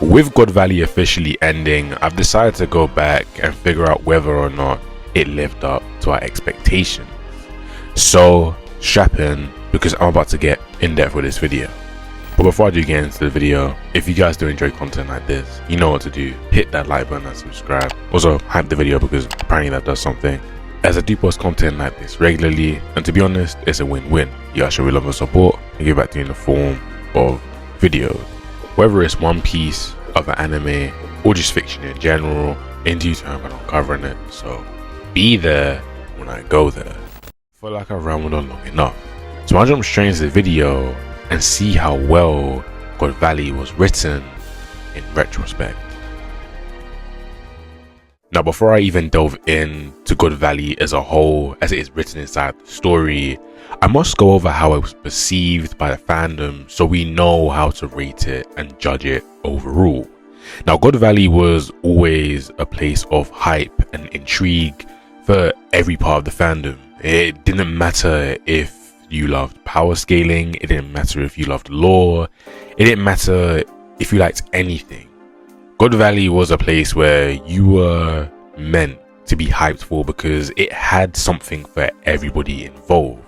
With God Valley officially ending, I've decided to go back and figure out whether or not it lived up to our expectations. So strap in, because I'm about to get in depth with this video. But before I do get into the video, if you guys do enjoy content like this, you know what to do. Hit that like button and subscribe. Also hype the video, because apparently that does something, as I do post content like this regularly, and to be honest, it's a win-win. You guys show me love and support and give back to you in the form of videos. Whether it's One Piece, other anime, or just fiction in general, in due time I'm covering it, so be there when I go there. I feel like I've rambled on long enough, so I'll jump straight into the video and see how well God Valley was written in retrospect. Now, before I even delve into God Valley as a whole, as it is written inside the story, I must go over how it was perceived by the fandom so we know how to rate it and judge it overall. Now, God Valley was always a place of hype and intrigue for every part of the fandom. It didn't matter if you loved power scaling, it didn't matter if you loved lore, it didn't matter if you liked anything. God Valley was a place where you were meant to be hyped for, because it had something for everybody involved.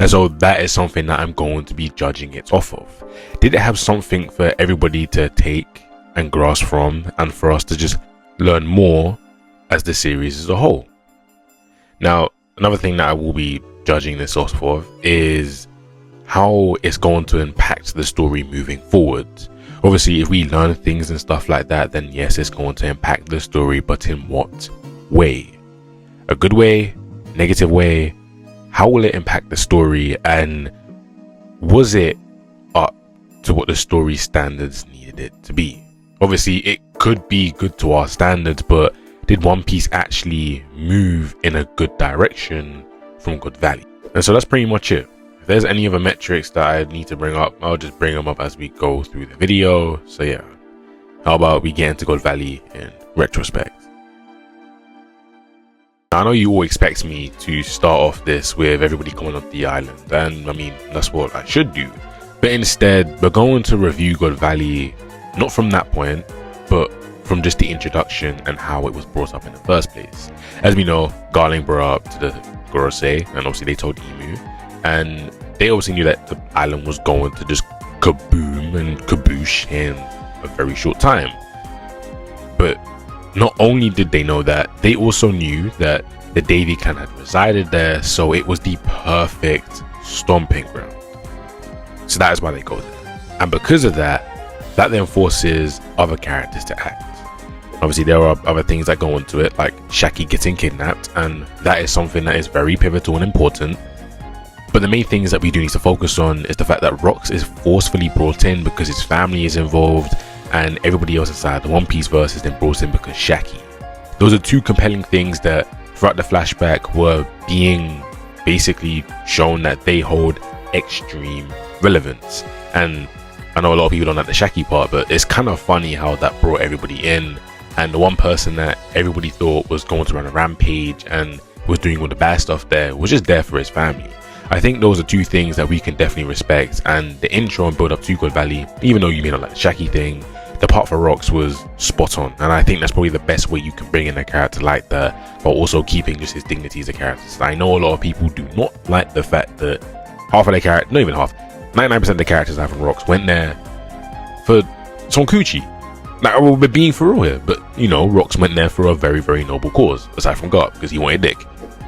And so that is something that I'm going to be judging it off of. Did it have something for everybody to take and grasp from, and for us to just learn more as the series as a whole? Now, another thing that I will be judging this off of is how it's going to impact the story moving forward. Obviously, if we learn things and stuff like that, then yes, it's going to impact the story, but in what way? A good way? Negative way? How will it impact the story, and was it up to what the story standards needed it to be? Obviously, it could be good to our standards, but did One Piece actually move in a good direction from God Valley? And so that's pretty much it. If there's any other metrics that I need to bring up, I'll just bring them up as we go through the video. So yeah, how about we get into God Valley in retrospect? I know you all expect me to start off this with everybody coming off the island, and I mean, that's what I should do. But instead, we're going to review God Valley, not from that point, but from just the introduction and how it was brought up in the first place. As we know, Garling brought up to the Gorosei, and obviously they told Emu, and they obviously knew that the island was going to just kaboom and kaboosh in a very short time. But not only did they know that, they also knew that the Davy clan had resided there, so it was the perfect stomping ground. So that is why they go there. And because of that, that then forces other characters to act. Obviously, there are other things that go into it, like Shaki getting kidnapped, and that is something that is very pivotal and important. But the main things that we do need to focus on is the fact that Rox is forcefully brought in because his family is involved, and everybody else inside the One Piece verse is then brought in because Shaki. Those are two compelling things that throughout the flashback were being basically shown that they hold extreme relevance. And I know a lot of people don't like the Shaki part, but it's kind of funny how that brought everybody in, and the one person that everybody thought was going to run a rampage and was doing all the bad stuff there was just there for his family. I think those are two things that we can definitely respect, and the intro and build up to God Valley, even though you may not like the Shaki thing, the part for Rox was spot on, and I think that's probably the best way you can bring in a character like that, while also keeping just his dignity as a character. So I know a lot of people do not like the fact that half of their character, not even half, 99% of the characters I have from Rox went there for some coochie. Like, we're being for real here, but you know, Rox went there for a very, very noble cause, aside from Garp, because he wanted dick.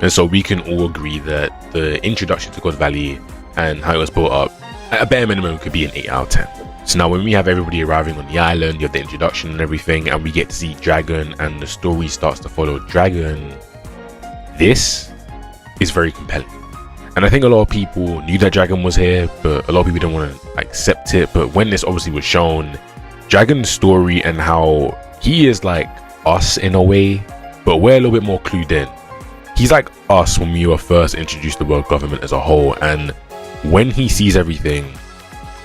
And so we can all agree that the introduction to God Valley and how it was built up, at a bare minimum, could be an 8 out of 10. So now when we have everybody arriving on the island, you have the introduction and everything, and we get to see Dragon, and the story starts to follow Dragon, this is very compelling. And I think a lot of people knew that Dragon was here, but a lot of people didn't want to accept it. But when this obviously was shown, Dragon's story and how he is like us in a way, but we're a little bit more clued in. He's like us when we were first introduced to the world government as a whole, and when he sees everything,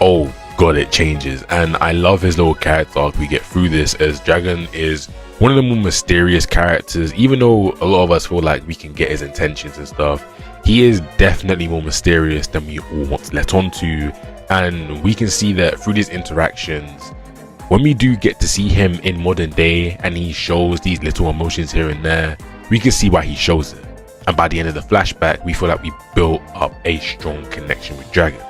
oh god, it changes. And I love his little character arc we get through this, as Dragon is one of the more mysterious characters. Even though a lot of us feel like we can get his intentions and stuff, he is definitely more mysterious than we all want to let on to. And we can see that through these interactions, when we do get to see him in modern day and he shows these little emotions here and there, we can see why he shows it. And by the end of the flashback, we feel like we built up a strong connection with Dragon.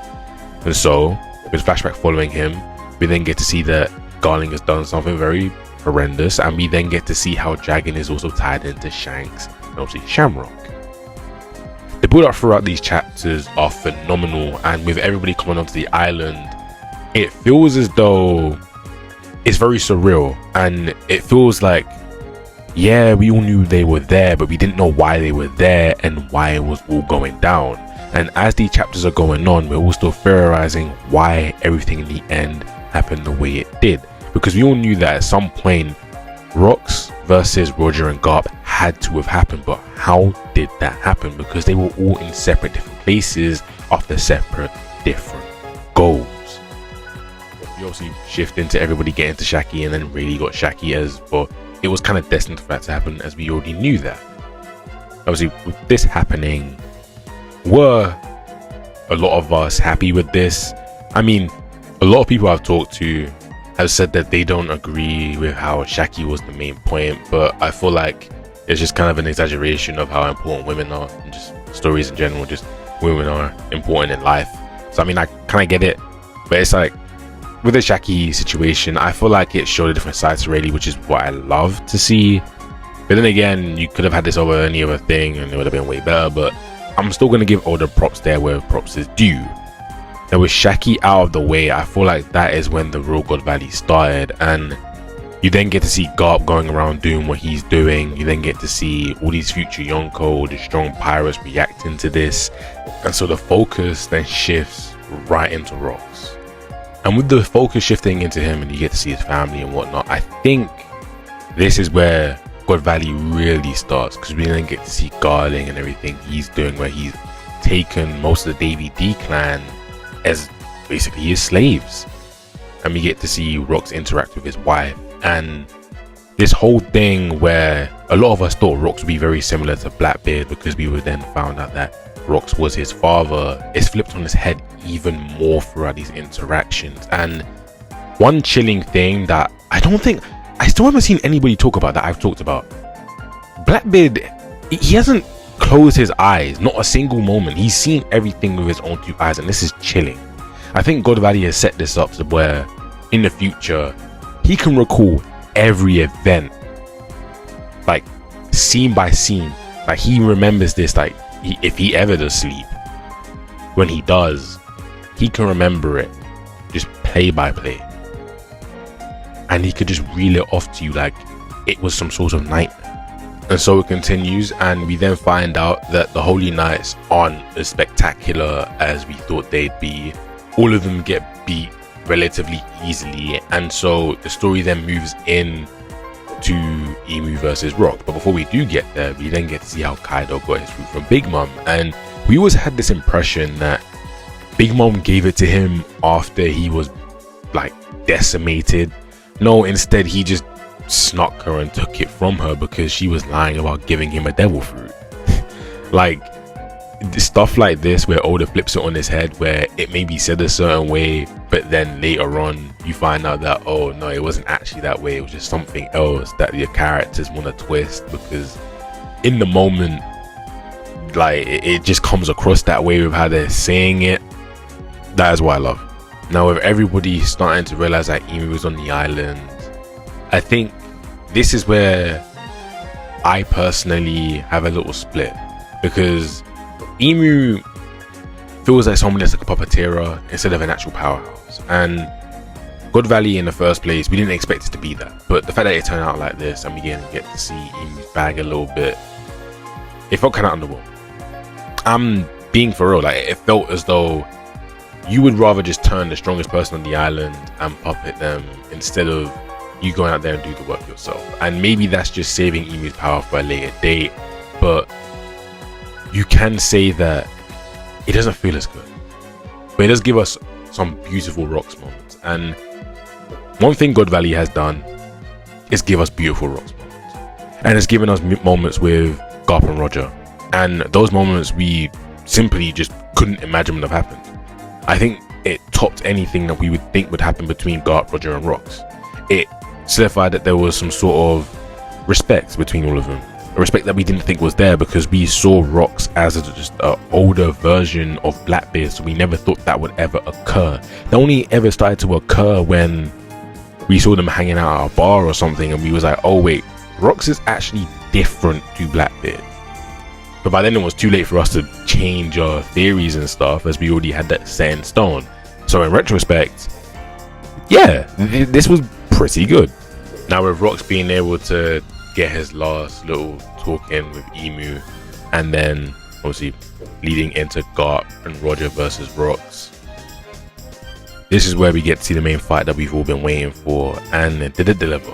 And so, with flashback following him, we then get to see that Garling has done something very horrendous, and we then get to see how Dragon is also tied into Shanks and obviously Shamrock. The build up throughout these chapters are phenomenal, and with everybody coming onto the island, it feels as though it's very surreal, and it feels like, yeah, we all knew they were there, but we didn't know why they were there and why it was all going down. And as these chapters are going on, we're all still theorizing why everything in the end happened the way it did, because we all knew that at some point Rox versus Roger and Garp had to have happened, but how did that happen? Because they were all in separate different places after separate different goals. We obviously shift into everybody getting to Shaki, and then really got Shaki as, but it was kind of destined for that to happen, as we already knew that. Obviously, with this happening, were a lot of us happy with this? I mean, a lot of people I've talked to have said that they don't agree with how Shaki was the main point, but I feel like it's just kind of an exaggeration of how important women are, and just stories in general, just women are important in life. So I mean, I kind of get it, but it's like, with the Shaki situation, I feel like it showed a different side to Rayleigh, which is what I love to see. But then again, you could have had this over any other thing and it would have been way better, but I'm still going to give all the props there where props is due. Now with Shaki out of the way, I feel like that is when the real God Valley started, and you then get to see Garp going around doing what he's doing. You then get to see all these future Yonko, the strong pirates, reacting to this, and so the focus then shifts right into Rox. And with the focus shifting into him and you get to see his family and whatnot, I think this is where God Valley really starts, because we then get to see Garling and everything he's doing, where he's taken most of the Davy D clan as basically his slaves. And we get to see Rox interact with his wife, and this whole thing where a lot of us thought Rox would be very similar to Blackbeard, because we would then found out that Rox was his father, is flipped on his head even more throughout these interactions. And one chilling thing that I still haven't seen anybody talk about that I've talked about, Blackbeard, he hasn't closed his eyes, not a single moment. He's seen everything with his own two eyes, and this is chilling. I think God Valley has set this up to where in the future he can recall every event, like scene by scene. Like he remembers this, like if he ever does sleep, when he does, he can remember it just play by play, and he could just reel it off to you like it was some sort of nightmare. And so it continues, and we then find out that the Holy Knights aren't as spectacular as we thought they'd be. All of them get beat relatively easily, and so the story then moves in to Emu versus Rock. But before we do get there, we then get to see how Kaido got his fruit from Big Mom, and we always had this impression that Big Mom gave it to him after he was like decimated. No, instead he just snuck her and took it from her because she was lying about giving him a devil fruit. Like stuff like this where Oda flips it on his head, where it may be said a certain way, but then later on you find out that, oh no, it wasn't actually that way, it was just something else that your characters want to twist, because in the moment, like it just comes across that way with how they're saying it. That is what I love. Now with everybody starting to realize that Emu was on the island, I think this is where I personally have a little split, because Emu feels like someone that's like a puppeteer instead of an actual powerhouse, and God Valley in the first place, we didn't expect it to be that, but the fact that it turned out like this and we get to see Emu's bag a little bit, it felt kind of underwhelming. I'm being for real, like it felt as though you would rather just turn the strongest person on the island and puppet them instead of you going out there and do the work yourself. And maybe that's just saving Emu's power for a later date, but you can say that it doesn't feel as good, but it does give us some beautiful Rocks moments. And one thing God Valley has done is give us beautiful Rocks moments, and it's given us moments with Garp and Roger, and those moments we simply just couldn't imagine would have happened. I think it topped anything that we would think would happen between Garp, Roger and Rocks. it solidified that there was some sort of respect between all of them. A respect that we didn't think was there because we saw Rox as just an older version of Blackbeard, so we never thought that would ever occur. That only ever started to occur when we saw them hanging out at a bar or something, and we was like, oh wait, Rox is actually different to Blackbeard. But by then it was too late for us to change our theories and stuff, as we already had that set in stone. So in retrospect, yeah, this was pretty good. Now with Rox being able to get his last little talk in with Emu, and then obviously leading into Garp and Roger versus Rox, this is where we get to see the main fight that we've all been waiting for, and it did deliver.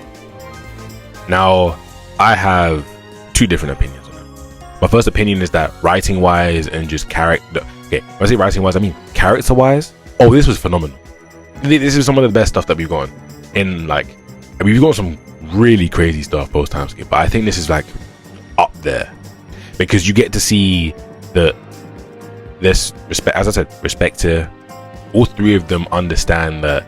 Now I have two different opinions on it. My first opinion is that writing wise and just character, okay, when I say writing wise I mean character wise, oh, this was phenomenal. This is some of the best stuff that we've gotten in, like, we've got some really crazy stuff post time skip, but I think this is like up there because you get to see that this respect, as I said, respect to all three of them, understand that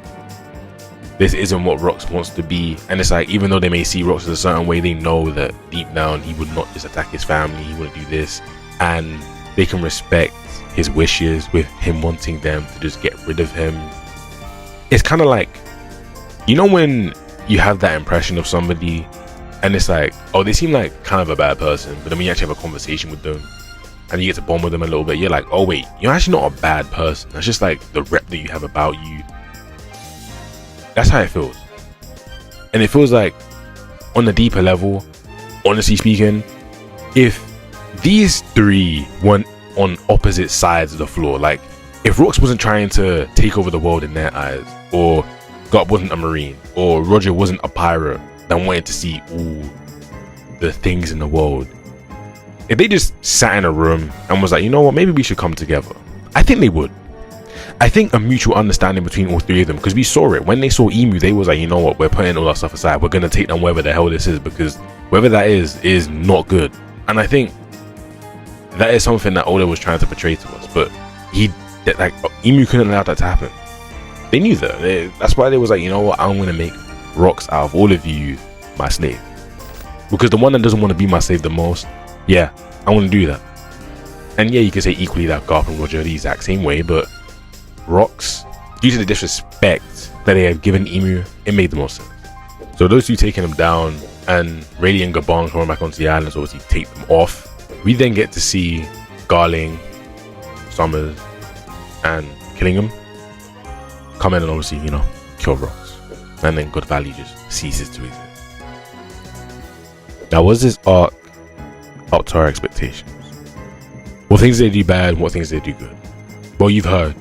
this isn't what Rox wants to be, and it's like, even though they may see Rox as a certain way, they know that deep down he would not just attack his family, he wouldn't do this, and they can respect his wishes with him wanting them to just get rid of him. It's kind of like, you know, when you have that impression of somebody and it's like, oh, they seem like kind of a bad person, but then when you actually have a conversation with them and you get to bond with them a little bit, you're like, oh wait, you're actually not a bad person. That's just like the rep that you have about you. That's how it feels. And it feels like, on the deeper level, honestly speaking, if these three weren't on opposite sides of the floor, like if Rox wasn't trying to take over the world in their eyes, or Garp wasn't a marine, or Roger wasn't a pirate that wanted to see all the things in the world, if they just sat in a room and was like, you know what, maybe we should come together, I think they would. I think a mutual understanding between all three of them, because we saw it when they saw Emu, they was like, you know what, we're putting all our stuff aside, we're gonna take down wherever the hell this is, because wherever that is not good. And I think that is something that Oda was trying to portray to us, but Emu couldn't allow that to happen. They knew that. That's why they was like, you know what, I'm gonna make Rox out of all of you my slave, because the one that doesn't want to be my slave the most, yeah, I want to do that. And yeah, you could say equally that Garp and Roger are the exact same way, but Rox, due to the disrespect that they have given Emu, it made the most sense. So those two taking him down, and Rayleigh and Gabon coming back onto the island, so obviously take them off. We then get to see Garling, Summers, and Killingham come in and obviously, you know, kill Rox, and then God Valley just ceases to exist. Now, was this arc up to our expectations? What things did they do bad, what things did they do good? Well, you've heard,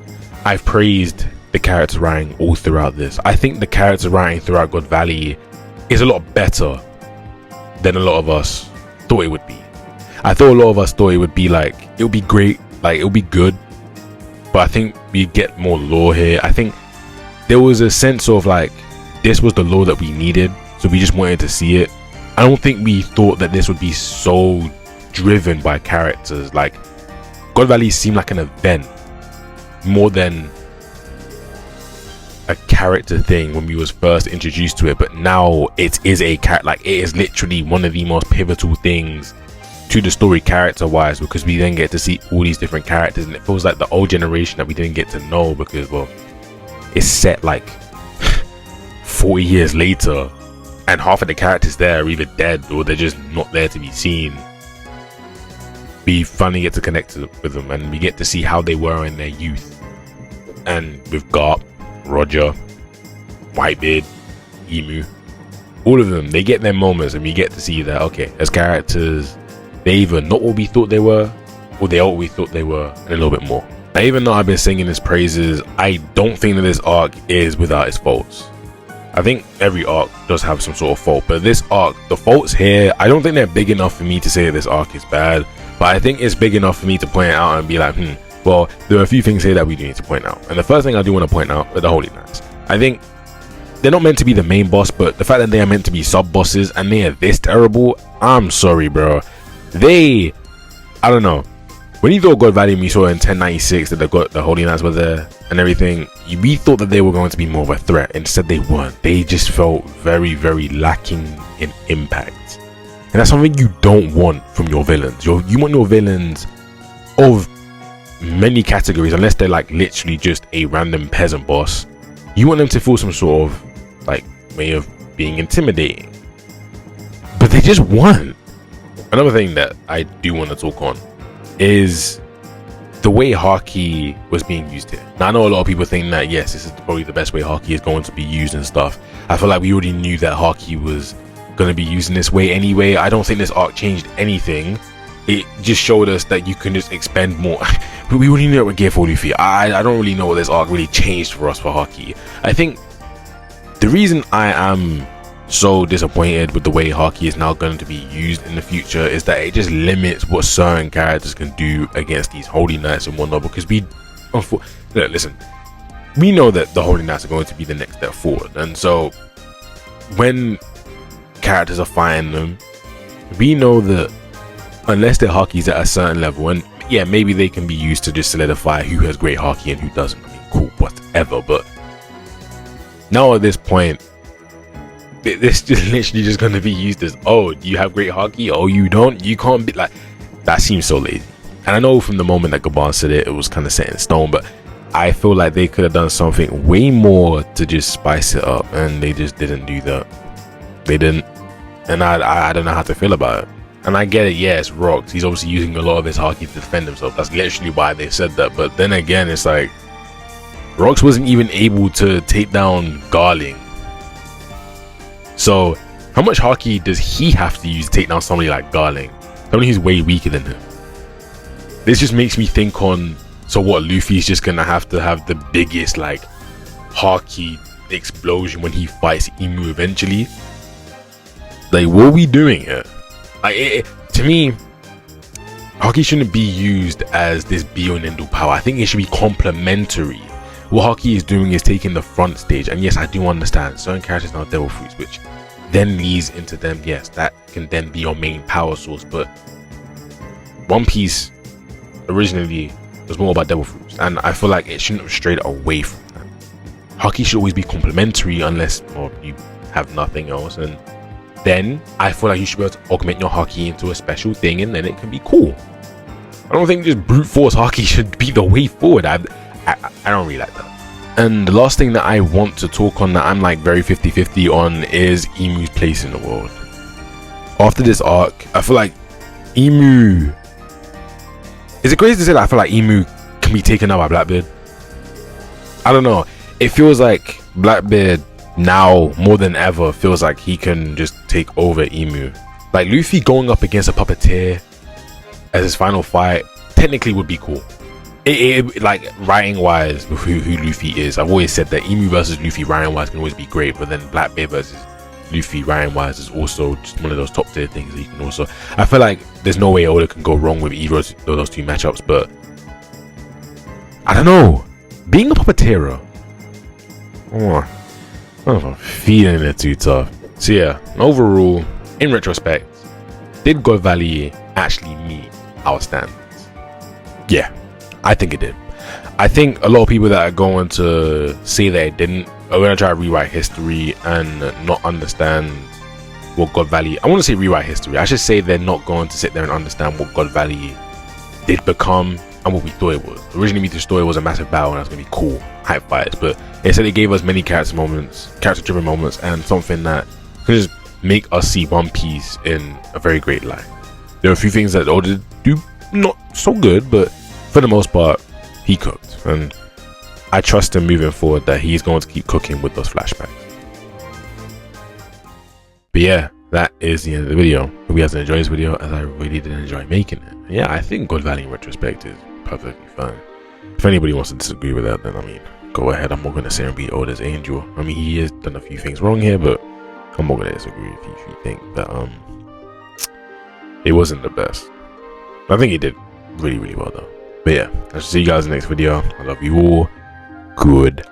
I've praised the character writing all throughout this. I think the character writing throughout God Valley is a lot better than a lot of us thought it would be. I thought a lot of us thought it would be like, it would be great, like it would be good, but I think we get more lore here. I think there was a sense of like, this was the lore that we needed, so we just wanted to see it. I don't think we thought that this would be so driven by characters. Like, God Valley seemed like an event more than a character thing when we was first introduced to it, but now it is a like, it is literally one of the most pivotal things to the story character wise, because we then get to see all these different characters, and it feels like the old generation that we didn't get to know, because, well, it's set like 40 years later and half of the characters there are either dead or they're just not there to be seen. We finally get to connect with them, and we get to see how they were in their youth. And with Garp, Roger, Whitebeard, Emu, all of them, they get their moments, and we get to see that, okay, as characters, they either not what we thought they were, or they are what we thought they were, and a little bit more. Now, even though I've been singing his praises, I don't think that this arc is without its faults. I think every arc does have some sort of fault, but this arc, the faults here, I don't think they're big enough for me to say that this arc is bad, but I think it's big enough for me to point it out and be like, well, there are a few things here that we do need to point out. And the first thing I do want to point out are the Holy Knights. I think they're not meant to be the main boss, but the fact that they are meant to be sub bosses and they are this terrible, I'm sorry, bro. I don't know. When you thought God Valley and we saw in 1096 that the Holy Knights were there and everything, we thought that they were going to be more of a threat. Instead, they weren't. They just felt very, very lacking in impact. And that's something you don't want from your villains. You want your villains of many categories, unless they're like literally just a random peasant boss. You want them to feel some sort of like way of being intimidating. But they just weren't. Another thing that I do want to talk on is the way Haki was being used here. Now, I know a lot of people think that yes, this is probably the best way Haki is going to be used and stuff. I feel like we already knew that Haki was going to be used in this way anyway. I don't think this arc changed anything. It just showed us that you can just expend more. We already knew it with Gear 4 Luffy. I don't really know what this arc really changed for us for Haki. I think the reason I am so disappointed with the way Haki is now going to be used in the future is that it just limits what certain characters can do against these Holy Knights and whatnot, because listen, we know that the Holy Knights are going to be the next step forward, and so when characters are fighting them, we know that unless their Haki's at a certain level, and yeah, maybe they can be used to just solidify who has great Haki and who doesn't. I mean, cool, whatever, but now at this point, this is literally just going to be used as, oh, do you have great Haki? Oh, you don't? You can't be like, that seems so lazy. And I know from the moment that Gaban said it, it was kind of set in stone, but I feel like they could have done something way more to just spice it up, and they just didn't do that. They didn't, and I don't know how to feel about it. And I get it, yeah, it's Rocks. He's obviously using a lot of his Haki to defend himself. That's literally why they said that. But then again, it's like, Rocks wasn't even able to take down Garling. So, how much Haki does he have to use to take down somebody like Garling? Somebody who's way weaker than him. This just makes me think on, so what, Luffy's just gonna have to have the biggest like Haki explosion when he fights Emu eventually? Like, what are we doing here? Like, to me, Haki shouldn't be used as this be-all and end-all power. I think it should be complementary. What Haki is doing is taking the front stage, and yes, I do understand certain characters now devil fruits, which then leads into them, yes, that can then be your main power source. But One Piece originally was more about devil fruits, and I feel like it shouldn't have strayed away from that. Haki should always be complementary, unless you have nothing else, and then I feel like you should be able to augment your Haki into a special thing, and then it can be cool. I don't think just brute force Haki should be the way forward. I don't really like that. And the last thing that I want to talk on that I'm like very 50-50 on is Emu's place in the world. After this arc, I feel like Emu... Is it crazy to say that I feel like Emu can be taken out by Blackbeard? I don't know. It feels like Blackbeard now more than ever feels like he can just take over Emu. Like Luffy going up against a puppeteer as his final fight technically would be cool. It like writing wise, who Luffy is, I've always said that Emu versus Luffy writing wise can always be great, but then Blackbeard versus Luffy writing wise is also just one of those top tier things that you can also, I feel like there's no way Oda can go wrong with either of those two matchups. But I don't know, being a puppeteer, I don't know if I'm feeling it too tough. So yeah, overall, in retrospect, did God Valley actually meet our standards? Yeah, I think it did. I think a lot of people that are going to say that it didn't are going to try to rewrite history and not understand what God Valley... I want to say rewrite history. I should say they're not going to sit there and understand what God Valley did become and what we thought it was. Originally, we just thought it was a massive battle and it was going to be cool, hype fights. But instead, it gave us many character-driven moments, and something that could just make us see One Piece in a very great light. There are a few things that Oda do not so good, but for the most part, he cooked, and I trust him moving forward that he's going to keep cooking with those flashbacks. But yeah, that is the end of the video. Hope you guys enjoyed this video, as I really did enjoy making it. Yeah, I think God Valley in retrospect is perfectly fine. If anybody wants to disagree with that, then I mean, go ahead. I'm not going to say and be Oda's angel. I mean, he has done a few things wrong here, but I'm not going to disagree if you think that it wasn't the best. I think he did really, really well though. But yeah, I'll see you guys in the next video. I love you all. Goodbye.